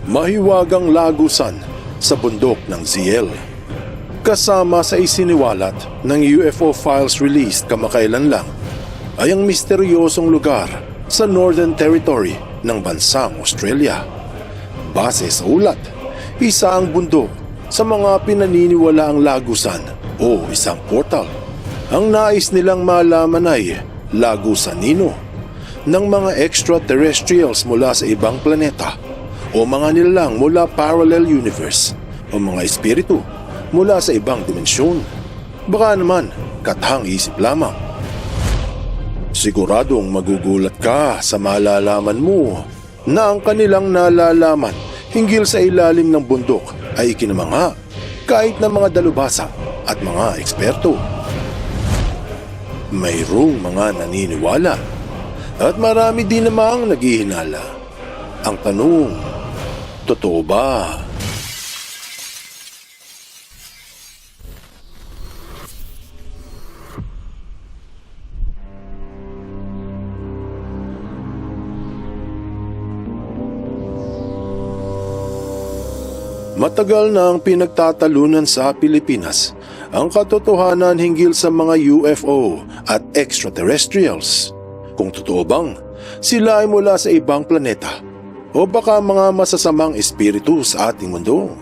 mahiwagang lagusan sa bundok ng ZL. Kasama sa isiniwalat ng UFO files released kamakailan lang ay ang misteryosong lugar sa Northern Territory ng bansang Australia. Base sa ulat, isa ang bundok sa mga pinaniniwalaang lagusan o isang portal. Ang nais nilang malaman ay lagusan nino ng mga extraterrestrials mula sa ibang planeta o mga nilalang mula parallel universe o mga espiritu mula sa ibang dimensyon. Baka naman katang isip lamang. Siguradong magugulat ka sa malalaman mo na ang kanilang nalalaman hinggil sa ilalim ng bundok ay ikinamangha kahit ng mga dalubhasa at mga eksperto. Mayroong mga naniniwala at marami din namang naghihinala. Ang tanong, totoo ba? Matagal na ang pinagtatalunan sa Pilipinas ang katotohanan hinggil sa mga UFO at extraterrestrials. Kung totoo bang sila ay mula sa ibang planeta o baka mga masasamang espiritu sa ating mundo.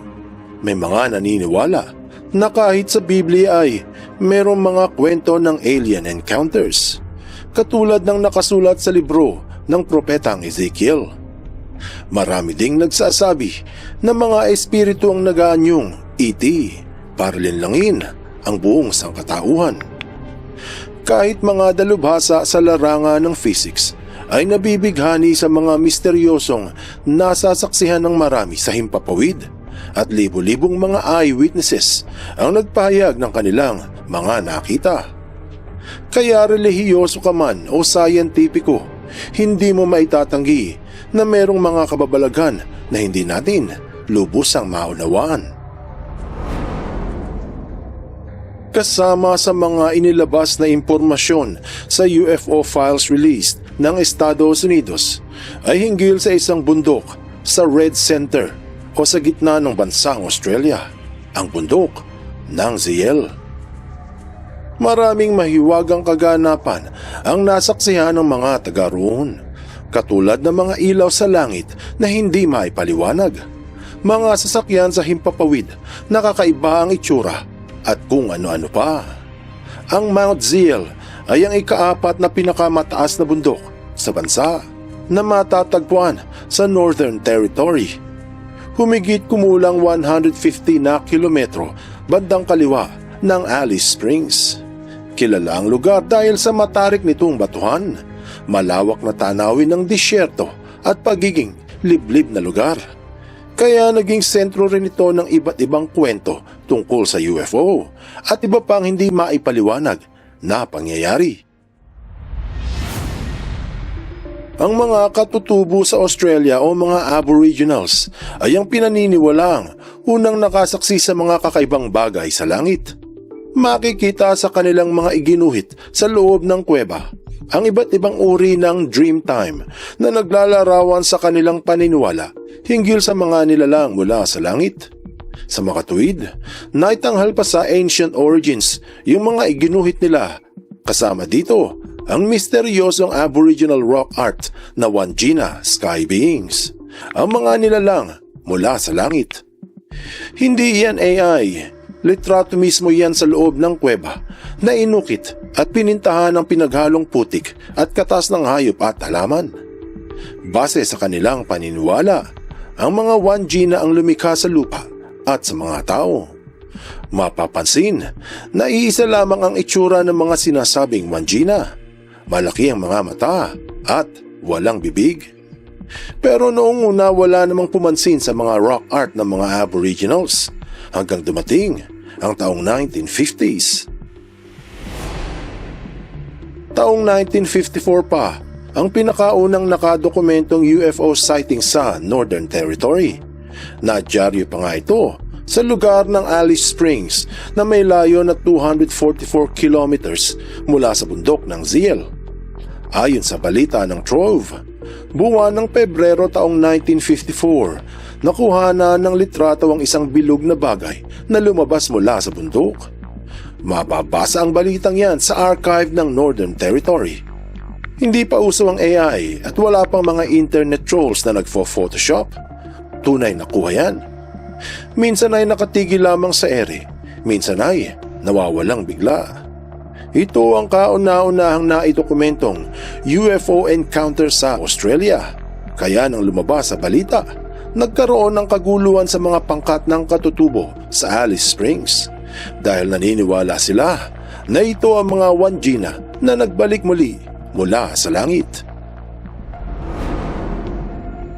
May mga naniniwala na kahit sa Biblia ay merong mga kwento ng alien encounters, katulad ng nakasulat sa libro ng propetang Ezekiel. Marami ding nagsasabi na mga espiritu ang nag-aanyong ET para linlangin ang buong sangkatauhan. Kahit mga dalubhasa sa larangan ng physics ay nabibighani sa mga misteryosong nasasaksihan ng marami sa himpapawid at libo-libong mga eyewitnesses ang nagpahayag ng kanilang mga nakita. Kaya relihiyoso ka man o sayentipiko, hindi mo maitatanggi na merong mga kababalaghan na hindi natin lubusang maunawaan. Kasama sa mga inilabas na impormasyon sa UFO files released ng Estados Unidos ay hinggil sa isang bundok sa Red Center o sa gitna ng bansang Australia, ang bundok ng ZL. Maraming mahiwagang kaganapan ang nasaksihan ng mga taga roon, katulad ng mga ilaw sa langit na hindi maipaliwanag, mga sasakyan sa himpapawid na kakaiba ang itsura at kung ano-ano pa. Ang Mount ZL ay ang ika-4 na pinakamataas na bundok sa bansa na matatagpuan sa Northern Territory. Humigit kumulang 150 na kilometro bandang kaliwa ng Alice Springs. Kilala ang lugar dahil sa matarik nitong batuhan, malawak na tanawin ng disyerto at pagiging liblib na lugar. Kaya naging sentro rin ito ng iba't ibang kwento tungkol sa UFO at iba pang hindi maipaliwanag na pangyayari. Ang mga katutubo sa Australia o mga Aboriginals ay ang pinaniniwalaang unang nakasaksi sa mga kakaibang bagay sa langit. Makikita sa kanilang mga iginuhit sa loob ng kuweba ang iba't ibang uri ng dream time na naglalarawan sa kanilang paniniwala hinggil sa mga nilalang mula sa langit. Sa makatuwid, naitanghal pa sa ancient origins yung mga iginuhit nila. Kasama dito ang misteryosong Aboriginal rock art na Wandjina sky beings, ang mga nilalang mula sa langit. Hindi yan AI. Litrato mismo yan sa loob ng kuweba na inukit at pinintahan ng pinaghalong putik at katas ng hayop at halaman. Base sa kanilang paniniwala, ang mga Wandjina ang lumikha sa lupa at sa mga tao. Mapapansin na iisa lamang ang itsura ng mga sinasabing Wandjina. Malaki ang mga mata at walang bibig. Pero noong una wala namang pumansin sa mga rock art ng mga Aboriginals hanggang dumating ang taong 1950s. Taong 1954 pa ang pinakaunang nakadokumentong UFO sighting sa Northern Territory. Nadyaryo pa nga ito sa lugar ng Alice Springs na may layo na 244 kilometers mula sa bundok ng ZL. Ayon sa balita ng Trove, buwan ng Pebrero taong 1954, nakuhanan ng litrato ang isang bilog na bagay na lumabas mula sa bundok. Mababasa ang balitang yan sa archive ng Northern Territory. Hindi pa uso ang AI at wala pang mga internet trolls na nagfo-photoshop. Tunay na kuha yan. Minsan ay nakatigil lamang sa ere, minsan ay nawawalang bigla. Ito ang kauna-unahang naidokumentong UFO encounter sa Australia. Kaya nang lumabas sa balita, nagkaroon ng kaguluhan sa mga pangkat ng katutubo sa Alice Springs dahil naniniwala sila na ito ang mga Wandjina na nagbalik muli mula sa langit.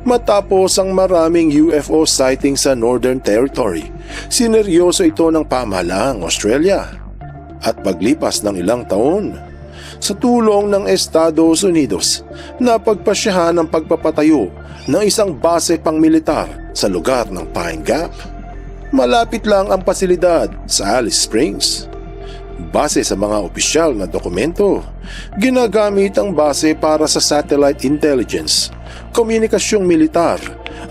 Matapos ang maraming UFO sighting sa Northern Territory, sineryoso ito ng pamahalaang Australia. At paglipas ng ilang taon, sa tulong ng Estados Unidos, napagpasyahan ang pagpapatayo ng isang base pangmilitar sa lugar ng Pine Gap. Malapit lang ang pasilidad sa Alice Springs. Base sa mga opisyal na dokumento, ginagamit ang base para sa satellite intelligence, komunikasyong militar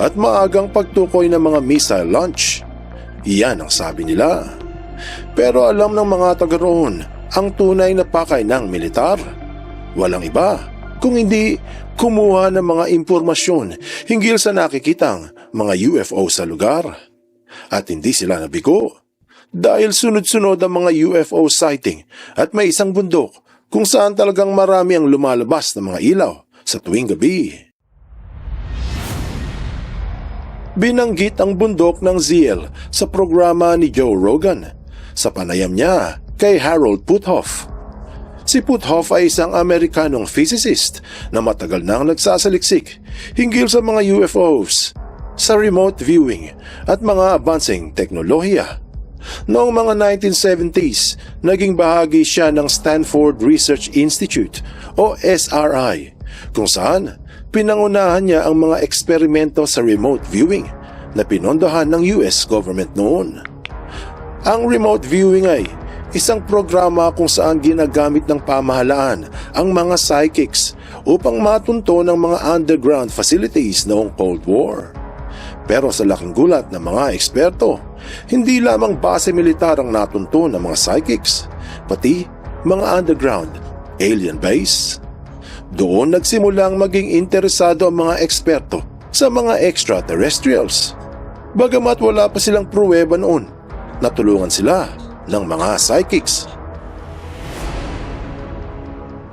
at maagang pagtukoy ng mga missile launch. Iyan ang sabi nila. Pero alam ng mga taga roon ang tunay na pakay ng militar. Walang iba kung hindi kumuha ng mga impormasyon hinggil sa nakikitang mga UFO sa lugar. At hindi sila nabigo dahil sunod-sunod ang mga UFO sighting at may isang bundok kung saan talagang marami ang lumalabas na mga ilaw sa tuwing gabi. Binanggit ang bundok ng ZL sa programa ni Joe Rogan sa panayam niya kay Harold Puthoff. Si Puthoff ay isang Amerikanong physicist na matagal nang nagsasaliksik hinggil sa mga UFOs, sa remote viewing at mga advancing teknolohiya. Noong mga 1970s, naging bahagi siya ng Stanford Research Institute o SRI, kung saan pinangunahan niya ang mga eksperimento sa remote viewing na pinondohan ng US government noon. Ang remote viewing ay isang programa kung saan ginagamit ng pamahalaan ang mga psychics upang matunto ng mga underground facilities noong Cold War. Pero sa laking gulat ng mga eksperto, hindi lamang base militar ang natunto ng mga psychics, pati mga underground alien base. Doon nagsimulang maging interesado ang mga eksperto sa mga extraterrestrials. Bagamat wala pa silang pruweba noon, natulungan sila ng mga psychics.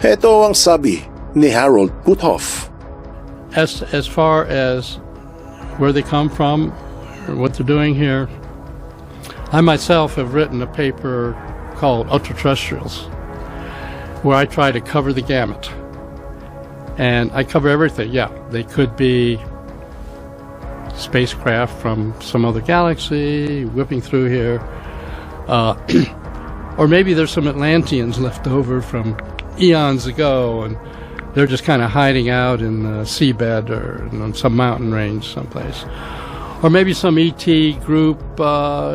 Ito ang sabi ni Harold Puthoff. As far as where they come from, or what they're doing here, I myself have written a paper called Ultra-Terrestrials, where I try to cover the gamut. And I cover everything. Yeah, they could be spacecraft from some other galaxy whipping through here, or maybe there's some Atlanteans left over from eons ago and they're just kind of hiding out in the seabed or on some mountain range someplace, or maybe some ET group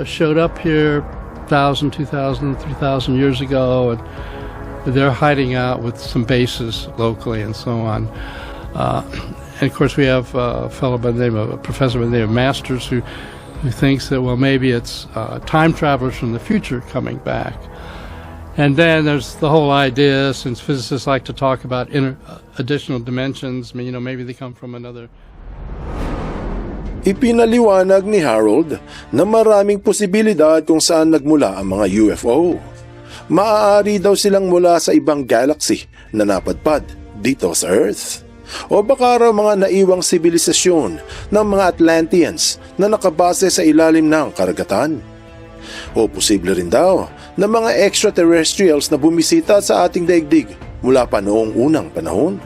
showed up here 1,000, 2,000, 3,000 years ago and they're hiding out with some bases locally and so on. And of course, we have a fellow by the name of a professor by the name of Masters who thinks that, well, maybe it's time travelers from the future coming back. And then there's the whole idea, since physicists like to talk about additional dimensions, maybe they come from another. Ipinaliwanag ni Harold na maraming posibilidad kung saan nagmula ang mga UFO. Maaari daw silang mula sa ibang galaxy na napadpad dito sa Earth. O baka raw mga naiwang sibilisasyon ng mga Atlanteans na nakabase sa ilalim ng karagatan. O posible rin daw na mga extraterrestrials na bumisita sa ating daigdig mula pa noong unang panahon.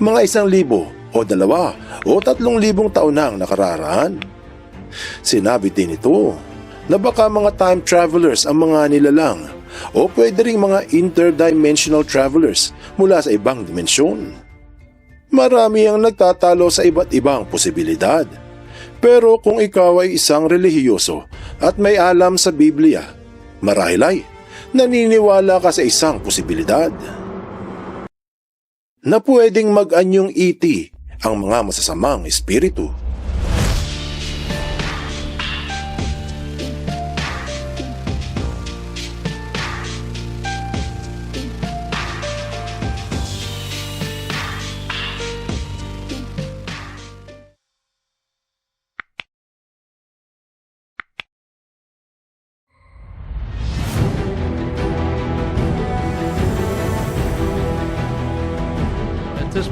Mga 1,000 o 2 o 3,000 taon nang nakararaan. Sinabi din ito na baka mga time travelers ang mga nilalang o pwede ring mga interdimensional travelers mula sa ibang dimensyon. Marami ang nagtatalo sa iba't ibang posibilidad. Pero kung ikaw ay isang relihiyoso at may alam sa Biblia, marahil ay naniniwala ka sa isang posibilidad na pwedeng mag-anyong ET ang mga masasamang espiritu.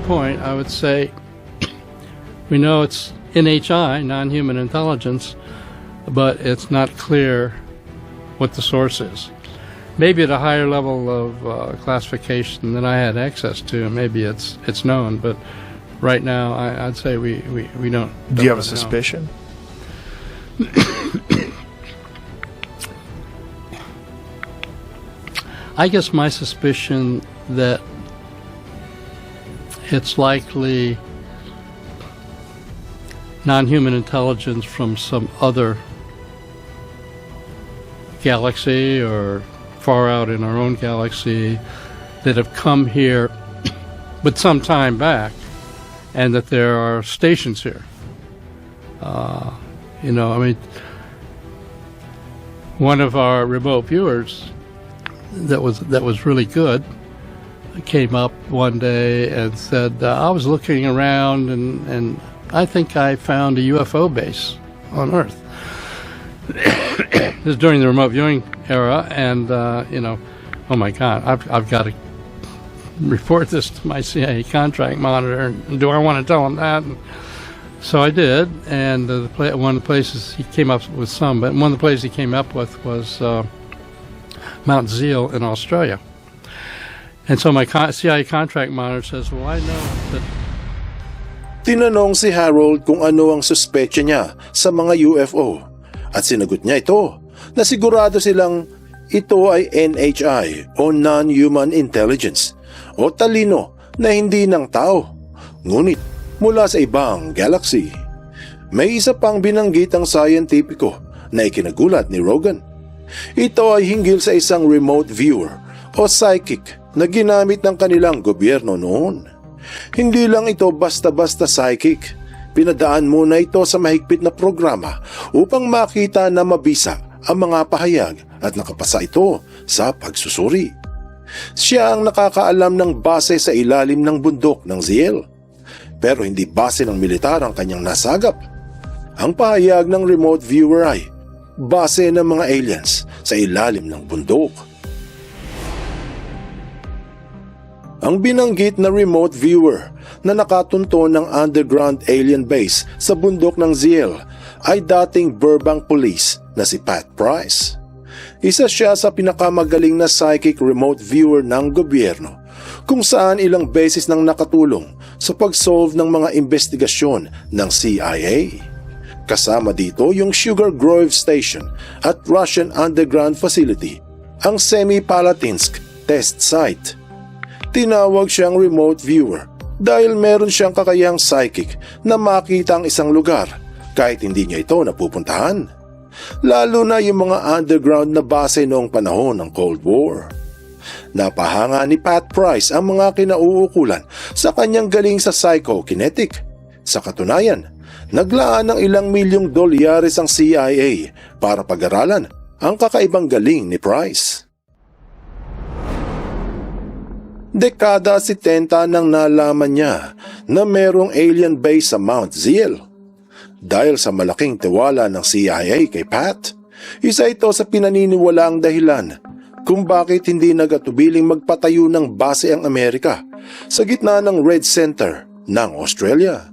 point, I would say we know it's NHI, non-human intelligence, but it's not clear what the source is. Maybe at a higher level of classification than I had access to, maybe it's known, but right now I'd say we don't. Do you have a know. suspicion? I guess my suspicion that it's likely non-human intelligence from some other galaxy or far out in our own galaxy that have come here but some time back, and that there are stations here. One of our remote viewers that was really good came up one day and said, I was looking around and I think I found a UFO base on Earth. This is during the remote viewing era, and oh my God, I've got to report this to my CIA contract monitor. And do I want to tell him that? And so I did, and one of the places he came up with but one of the places he came up with was Mount Zeal in Australia. And so my CIA contract monitor says, well, I know that. Tinanong si Harold kung ano ang suspecha niya sa mga UFO at sinagot niya ito na sigurado silang ito ay NHI o non-human intelligence o talino na hindi ng tao, ngunit mula sa ibang galaxy. May isa pang binanggit ang scientifico na ikinagulat ni Rogan. Ito ay hinggil sa isang remote viewer o psychic na ginamit ng kanilang gobyerno noon. Hindi lang ito basta-basta psychic. Pinadaan muna ito sa mahigpit na programa upang makita na mabisa ang mga pahayag at nakapasa ito sa pagsusuri. Siya ang nakakaalam ng base sa ilalim ng bundok ng Ziel. Pero hindi base ng militar ang kanyang nasagap. Ang pahayag ng remote viewer ay base ng mga aliens sa ilalim ng bundok. Ang binanggit na remote viewer na nakatunto ng underground alien base sa bundok ng Ziel ay dating Burbank Police na si Pat Price. Isa siya sa pinakamagaling na psychic remote viewer ng gobyerno, kung saan ilang beses nang nakatulong sa pag-solve ng mga investigasyon ng CIA. Kasama dito yung Sugar Grove Station at Russian Underground Facility, ang Semipalatinsk Test Site. Tinawag siyang remote viewer dahil meron siyang kakayahang psychic na makita ang isang lugar kahit hindi niya ito napupuntahan. Lalo na yung mga underground na base noong panahon ng Cold War. Napahanga ni Pat Price ang mga kinauukulan sa kanyang galing sa psychokinetic. Sa katunayan, naglaan ng ilang milyong dolyares ang CIA para pag-aralan ang kakaibang galing ni Price. Dekada 70 nang nalaman niya na merong alien base sa Mount Ziel. Dahil sa malaking tiwala ng CIA kay Pat, isa ito sa pinaniniwalaang dahilan kung bakit hindi nagatubiling magpatayo ng base ang Amerika sa gitna ng Red Center ng Australia.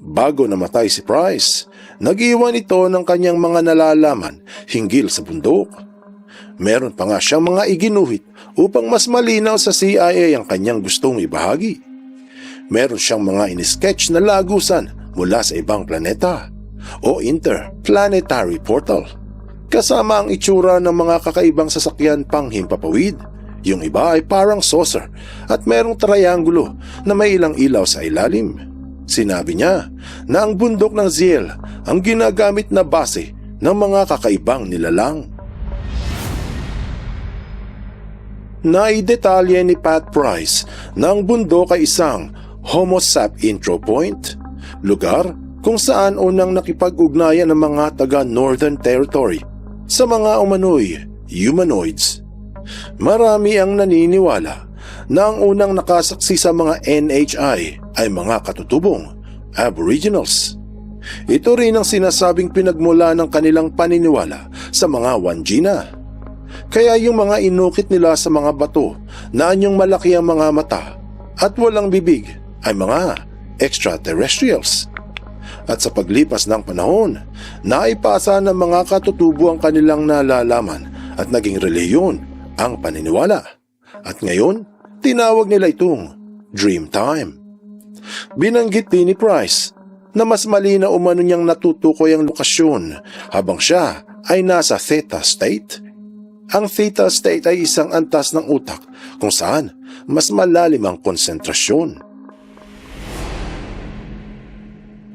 Bago namatay si Price, nag-iwan ito ng kanyang mga nalalaman hinggil sa bundok. Meron pa nga siyang mga iginuhit upang mas malinaw sa CIA ang kanyang gustong ibahagi. Meron siyang mga inisketch na lagusan mula sa ibang planeta o interplanetary portal. Kasama ang itsura ng mga kakaibang sasakyan pang himpapawid. Yung iba ay parang saucer at merong triangulo na may ilang ilaw sa ilalim. Sinabi niya na ang bundok ng Ziel ang ginagamit na base ng mga kakaibang nilalang. Naidetalye ni Pat Price na ang bundok ay isang Homo Sap Intro Point, lugar kung saan unang nakipag-ugnayan ng mga taga Northern Territory sa mga umano'y humanoids. Marami ang naniniwala na ang unang nakasaksi sa mga NHI ay mga katutubong Aboriginals. Ito rin ang sinasabing pinagmula ng kanilang paniniwala sa mga Wandjina. Kaya yung mga inukit nila sa mga bato na anyong malaki ang mga mata at walang bibig ay mga extraterrestrials. At sa paglipas ng panahon, naipasa ng mga katutubo ang kanilang nalalaman at naging reliyon ang paniniwala. At ngayon, tinawag nila itong dream time. Binanggit din ni Price na mas malinaw umano niyang natutukoy ang lokasyon habang siya ay nasa theta state. Ang theta state ay isang antas ng utak kung saan mas malalim ang konsentrasyon.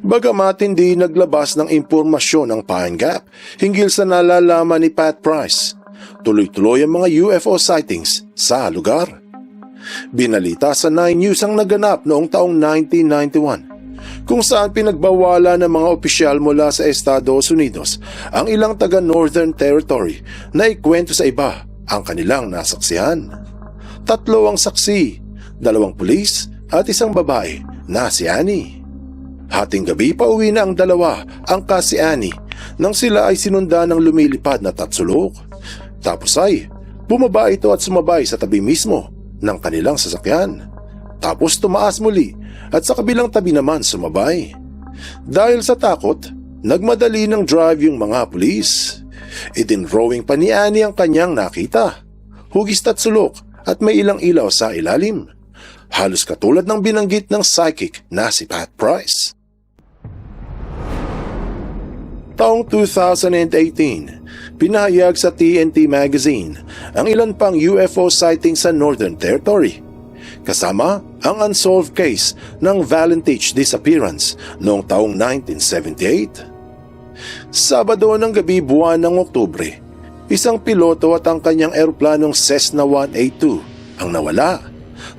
Bagamat hindi naglabas ng impormasyon ang Pine Gap hinggil sa nalalaman ni Pat Price, tuloy-tuloy ang mga UFO sightings sa lugar. Binalita sa 9 News ang naganap noong taong 1991, kung saan pinagbawala ng mga opisyal mula sa Estados Unidos ang ilang taga Northern Territory na ikwento sa iba ang kanilang nasaksihan. 3 ang saksi, 2 pulis at 1 babae na si Annie. Hating gabi pauwi na ang 2 angka si Annie nang sila ay sinundan ng lumilipad na tatsulok. Tapos ay bumaba ito at sumabay sa tabi mismo ng kanilang sasakyan. Tapos tumaas muli at sa kabilang tabi naman sumabay. Dahil sa takot, nagmadali ng drive yung mga pulis. Idinrowing pa ni Annie ang kanyang nakita. Hugis tatsulok at may ilang ilaw sa ilalim. Halos katulad ng binanggit ng psychic na si Pat Price. Taong 2018, pinahayag sa TNT Magazine ang ilan pang UFO sighting sa Northern Territory, kasama ang unsolved case ng Valentich disappearance noong taong 1978. Sabado ng gabi buwan ng Oktubre, isang piloto at ang kanyang eroplanong Cessna 182 ang nawala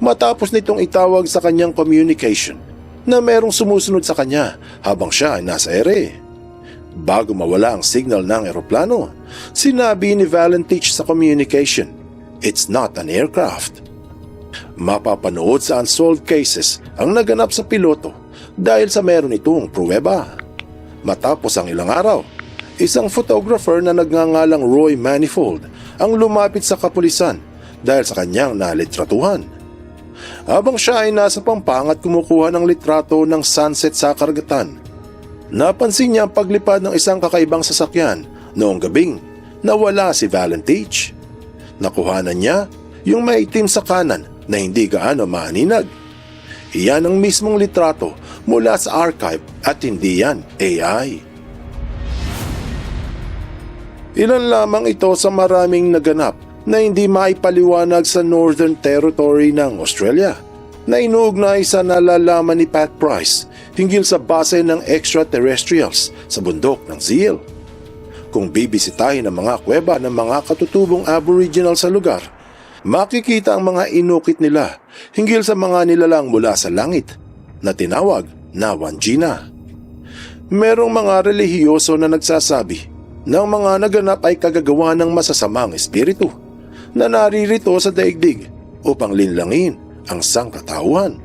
matapos nitong itawag sa kanyang communication na merong sumusunod sa kanya habang siya ay nasa ere. Bago mawala ang signal ng eroplano, sinabi ni Valentich sa communication, "It's not an aircraft." Mapapanood sa unsolved cases ang naganap sa piloto dahil sa meron itong pruweba. Matapos ang ilang araw, isang photographer na nagngangalang Roy Manifold ang lumapit sa kapulisan dahil sa kanyang nalitratuhan. Habang siya ay nasa Pampanga at kumukuha ng litrato ng sunset sa karagatan, napansin niya ang paglipad ng isang kakaibang sasakyan noong gabing nawala si Valentich. Nakuhanan niya yung maitim sa kanan na hindi gaano maaninag. Iyan ang mismong litrato mula sa archive at hindi yan AI. Ilan lamang ito sa maraming naganap na hindi maipaliwanag sa Northern Territory ng Australia na inuugnay sa nalalaman ni Pat Price hinggil sa base ng extraterrestrials sa bundok ng Zeal. Kung bibisitahin ang mga kuweba ng mga katutubong Aboriginal sa lugar, makikita ang mga inukit nila hinggil sa mga nilalang mula sa langit na tinawag na Wandjina. Merong mga relihiyoso na nagsasabi na ang mga naganap ay kagagawa ng masasamang espiritu na naririto sa daigdig upang linlangin ang sangkatauhan.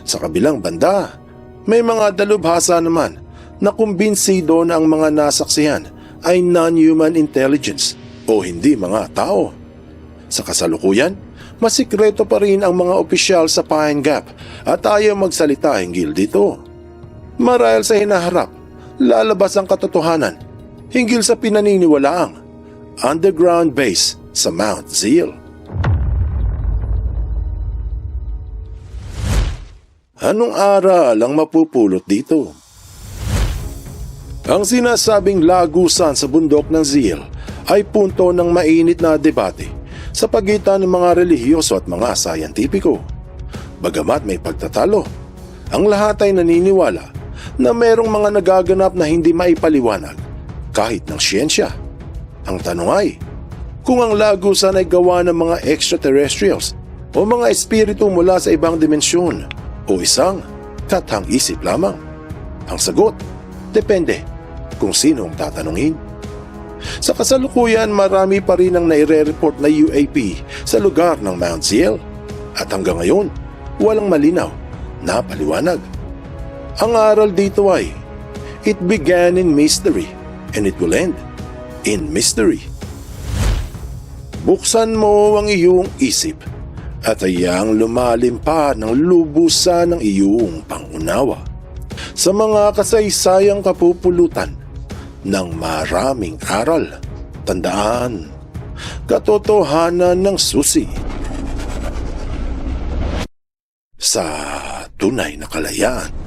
Sa kabilang banda, may mga dalubhasa naman na kumbinsido na ang mga nasaksihan ay non-human intelligence o hindi mga tao. Sa kasalukuyan, masikreto pa rin ang mga opisyal sa Pine Gap at ayaw magsalita hinggil dito. Marahil sa hinaharap, lalabas ang katotohanan hinggil sa pinaniniwalaang underground base sa Mount Zeal. Anong aral ang mapupulot dito? Ang sinasabing lagusan sa bundok ng Zeal ay punto ng mainit na debate sa pagitan ng mga relihiyoso at mga sayantipiko. Bagamat may pagtatalo, ang lahat ay naniniwala na merong mga nagaganap na hindi maipaliwanag kahit ng siyensya. Ang tanong ay, kung ang lagusan ay gawa ng mga extraterrestrials o mga espiritu mula sa ibang dimensyon o isang katang-isip lamang? Ang sagot, depende kung sino ang tatanungin. Sa kasalukuyan, marami pa rin ang naire-report na UAP sa lugar ng Mount Zeal at hanggang ngayon, walang malinaw na paliwanag. Ang aral dito ay, it began in mystery and it will end in mystery. Buksan mo ang iyong isip at hayang lumalim pa ng lubusan ng iyong pangunawa sa mga kasaysayang kapupulutan ng maraming aral. Tandaan, katotohanan ng susi sa tunay na kalayaan.